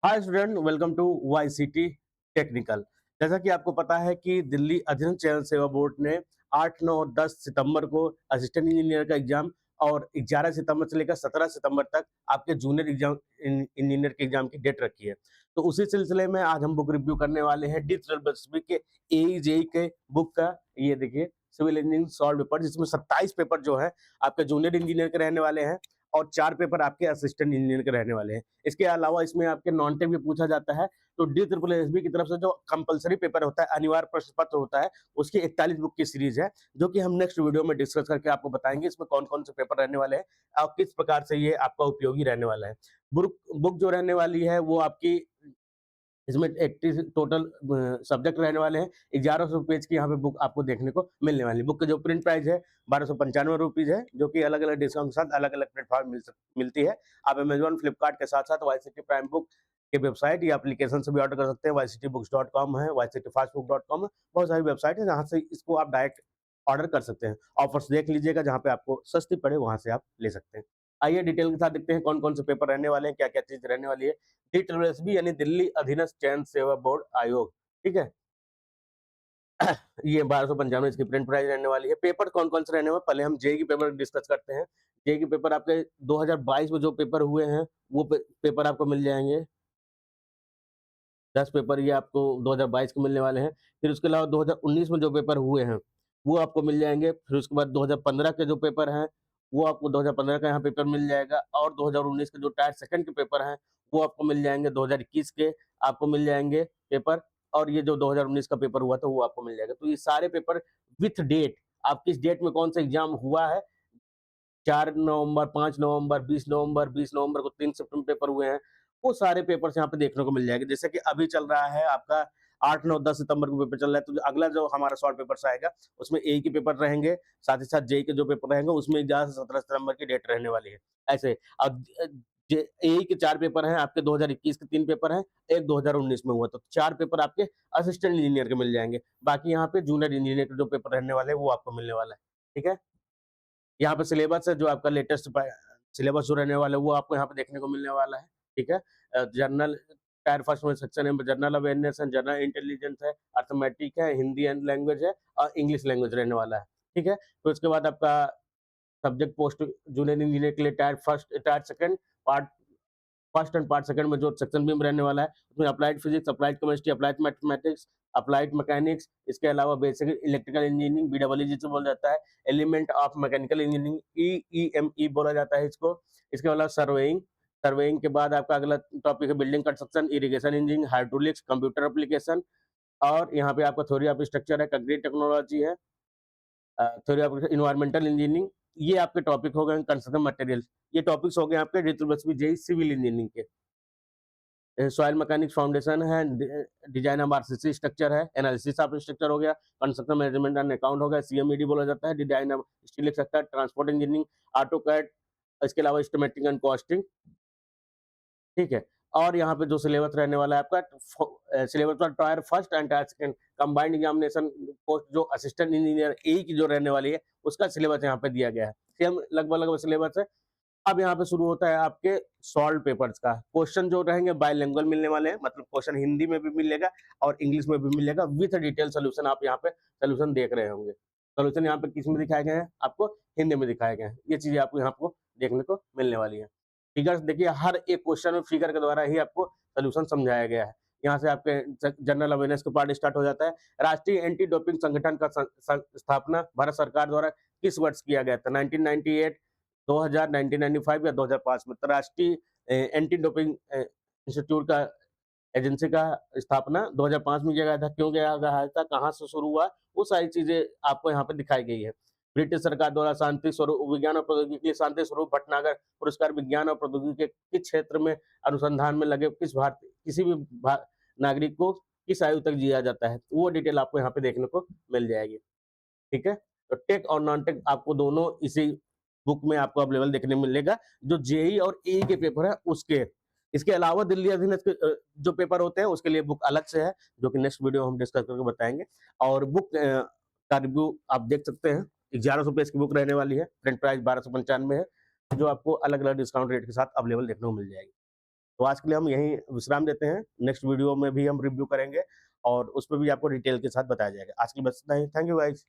Hi student, welcome to YCT technical. जैसा कि आपको पता है कि दिल्ली अधीनस्थ चयन सेवा बोर्ड ने 8, 9 और 10 सितंबर को असिस्टेंट इंजीनियर का एग्जाम और 11 सितंबर से लेकर 17 सितंबर तक आपके जूनियर एग्जाम इंजीनियर के एग्जाम की डेट रखी है। तो उसी सिलसिले में आज हम बुक रिव्यू करने वाले हैं डी के ए जेई के बुक का। ये देखिए, सिविल इंजीनियरिंग सॉल्व पेपर, जिसमें 27 पेपर जो है आपके जूनियर इंजीनियर के रहने वाले हैं और 4 पेपर आपके असिस्टेंट इंजीनियर के रहने वाले हैं। इसके अलावा इसमें आपके नॉन टेक भी पूछा जाता है। तो डी ट्रिपल एसबी की तरफ से जो कंपलसरी पेपर होता है, अनिवार्य प्रश्न पत्र होता है, उसकी 41 बुक की सीरीज है, जो कि हम नेक्स्ट वीडियो में डिस्कस करके आपको बताएंगे इसमें कौन कौन से पेपर रहने वाले हैं और किस प्रकार से ये आपका उपयोगी रहने वाला है। बुक बुक जो रहने वाली है वो आपकी, इसमें 80 टोटल सब्जेक्ट रहने वाले हैं। 1100 पेज की यहाँ पे बुक आपको देखने को मिलने वाली है। बुक का जो प्रिंट प्राइस है 1295 रुपीज है, जो कि अलग अलग डिस्काउंट के साथ अलग अलग प्लेटफॉर्म मिलती है। आप अमेजोन, फ्लिपकार्ट के साथ साथ वाईसीटी प्राइम बुक के वेबसाइट या एप्लीकेशन से भी ऑर्डर कर सकते हैं। yctbooks.com है, ycityfastbook.com है, बहुत सारी वेबसाइट है जहाँ से इसको आप डायरेक्ट ऑर्डर कर सकते हैं। ऑफर्स देख लीजिएगा, जहाँ पे आपको सस्ती पड़े वहां से आप ले सकते हैं। आइए डिटेल के साथ देखते हैं कौन कौन से पेपर रहने वाले हैं, क्या क्या चीज रहने वाली है। डीटीएसबी यानी दिल्ली अधीनस्थ चयन सेवा बोर्ड आयोग, ठीक है। ये 1295 इसकी प्रिंट प्राइस रहने वाली है। पेपर कौन कौन से रहने वाले, पहले हम जेई की पेपर डिस्कस करते हैं। जेई की पेपर आपके 2022 में जो पेपर हुए हैं वो पेपर आपको मिल जाएंगे। 10 पेपर ये आपको 2022 के मिलने वाले हैं। फिर उसके अलावा 2019 में जो पेपर हुए हैं वो आपको मिल जाएंगे। फिर उसके बाद 2015 के जो पेपर हैं वो आपको 2015 का यहाँ पेपर मिल जाएगा, और 2019 के जो टायर सेकंड के पेपर हैं वो आपको मिल जाएंगे। 2021 के आपको मिल जाएंगे पेपर, और ये जो 2019 का पेपर हुआ था वो आपको मिल जाएगा। तो ये सारे पेपर विथ डेट, आप किस डेट में कौन सा एग्जाम हुआ है, 4 नवंबर, 5 नवंबर, 20 नवंबर, 20 नवंबर को 3 सितंबर पेपर हुए हैं, वो सारे पेपर्स यहाँ पे देखने को मिल जाएंगे। जैसे कि अभी चल रहा है आपका 8, 9, 10 सितंबर को पेपर चल रहा है, तो जो अगला जो हमारा शॉर्ट पेपर आएगा उसमें ए के पेपर रहेंगे, साथ ही साथ जे के जो पेपर रहेंगे उसमें 11 से 17 सितंबर की डेट रहने वाली है। ऐसे अब ए के 4 पेपर हैं आपके, 2021 के 3 पेपर हैं, एक 2019 में हुआ, तो 4 पेपर आपके असिस्टेंट इंजीनियर के मिल जाएंगे। बाकी यहाँ पे जूनियर इंजीनियर के जो पेपर रहने वाले हैं वो आपको मिलने वाला है, ठीक है। यहाँ पे सिलेबस है, जो आपका लेटेस्ट सिलेबस जो रहने वाला है वो आपको यहाँ पे देखने को मिलने वाला है, ठीक है। जनरल टायर फर्स्ट में सेक्शन है, जनरल अवेयरनेस है, जनरल इंटेलिजेंस है, अर्थमेटिक है, हिंदी एंड लैंग्वेज है, और इंग्लिश लैंग्वेज रहने वाला है, ठीक है। तो इसके बाद आपका सब्जेक्ट पोस्ट जूनियर इंजीनियर के लिए tyre first, tyre second, part first and part second में जो सेक्शन भी रहने वाला है उसमें applied physics, applied chemistry, applied mathematics, applied mechanics, इसके अलावा बेसिक इलेक्ट्रिकल इंजीनियरिंग, बीडब्ल्यू जिसे बोला जाता है, एलिमेंट ऑफ मैकेनिकल इंजीनियरिंग, ईईएमई बोला जाता है इसको। इसके अलावा सर्वेइंग, सर्वेइंग के बाद आपका अगला टॉपिक है building construction, irrigation engineering, hydraulics, computer application, और यहाँ पे आपका थ्योरी ऑफ स्ट्रक्चर है, कंक्रीट टेक्नोलॉजी है, थ्योरी ऑफ इन्वायरमेंटल इंजीनियरिंग। ये आपके टॉपिक हो गए कंस्ट्रक्शन मटेरियल। ये टॉपिक्स हो गए आपके डिप्लोमा जेई सिविल इंजीनियरिंग के। सॉइल मैकेनिक्स फाउंडेशन है, डिजाइन ऑफ आरसीसी स्ट्रक्चर है, एनालिसिस ऑफ स्ट्रक्चर हो गया, कंस्ट्रक्शन मैनेजमेंट एंड अकाउंट हो गया, सीएमईडी बोला जाता है, design of steel sector, transport engineering, AutoCAD, इसके अलावा एस्टिमेटिंग एंड कॉस्टिंग, ठीक है। और यहाँ पे जो सिलेबस रहने वाला है आपका, सिलेबस का tyre first and tyre second combined examination post जो असिस्टेंट इंजीनियर ए की जो रहने वाली है उसका सिलेबस यहाँ पे दिया गया है। सेम लगभग लगभग सिलेबस है। अब यहाँ पे शुरू होता है आपके सॉल्व पेपर्स का। क्वेश्चन जो रहेंगे बायलिंगुअल मिलने वाले हैं, मतलब क्वेश्चन हिंदी में भी मिलेगा और इंग्लिश में भी मिलेगा, विथ डिटेल सोल्यूशन। आप यहाँ पे सोल्यूशन देख रहे होंगे। सोल्यूशन यहाँ पे किस में दिखाए गए हैं, आपको हिंदी में दिखाए गए हैं। ये चीजें आपको यहाँ को देखने को मिलने वाली है। फिगर्स देखिए, हर एक क्वेश्चन में फिगर के द्वारा ही आपको सोल्यूशन समझाया गया है। यहाँ से आपके जनरल अवेयरनेस का पार्ट स्टार्ट हो जाता है। राष्ट्रीय एंटी डोपिंग संगठन का स्थापना भारत सरकार द्वारा किस वर्ष किया गया था, 1998, 2000, 1995 या 2005 में। तो राष्ट्रीय एंटी डोपिंग इंस्टीट्यूट का एजेंसी का स्थापना 2005 में किया गया था। क्यों किया गया था, कहाँ से शुरू हुआ, वो सारी चीजें आपको यहाँ पे दिखाई गई है। ब्रिटिश सरकार द्वारा शांति स्वरूप विज्ञान और प्रौद्योगिकी के लिए शांति स्वरूप भटनागर पुरस्कार विज्ञान और प्रौद्योगिकी के किस क्षेत्र में अनुसंधान में लगे किस भारतीय किसी भी नागरिक को किस आयु तक जिया जाता है, वो डिटेल आपको यहाँ पे देखने को मिल जाएगी, ठीक है। तो टेक और नॉन टेक आपको दोनों इसी बुक में आपको अवेलेबल देखने मिलेगा। जो जेई और ए के पेपर है उसके, इसके अलावा दिल्ली अधीनस्थ के जो पेपर होते हैं उसके लिए बुक अलग से है, जो कि नेक्स्ट वीडियो हम डिस्कस करके बताएंगे। और बुक का रिव्यू आप देख सकते हैं। 1100 पेज की बुक रहने वाली है, प्रिंट प्राइस 1295 है, जो आपको अलग अलग डिस्काउंट रेट के साथ अवेलेबल देखने को मिल जाएगी। तो आज के लिए हम यहीं विश्राम देते हैं। नेक्स्ट वीडियो में भी हम रिव्यू करेंगे और उसपे भी आपको डिटेल के साथ बताया जाएगा। आज के लिए बस इतना ही। Thank you guys.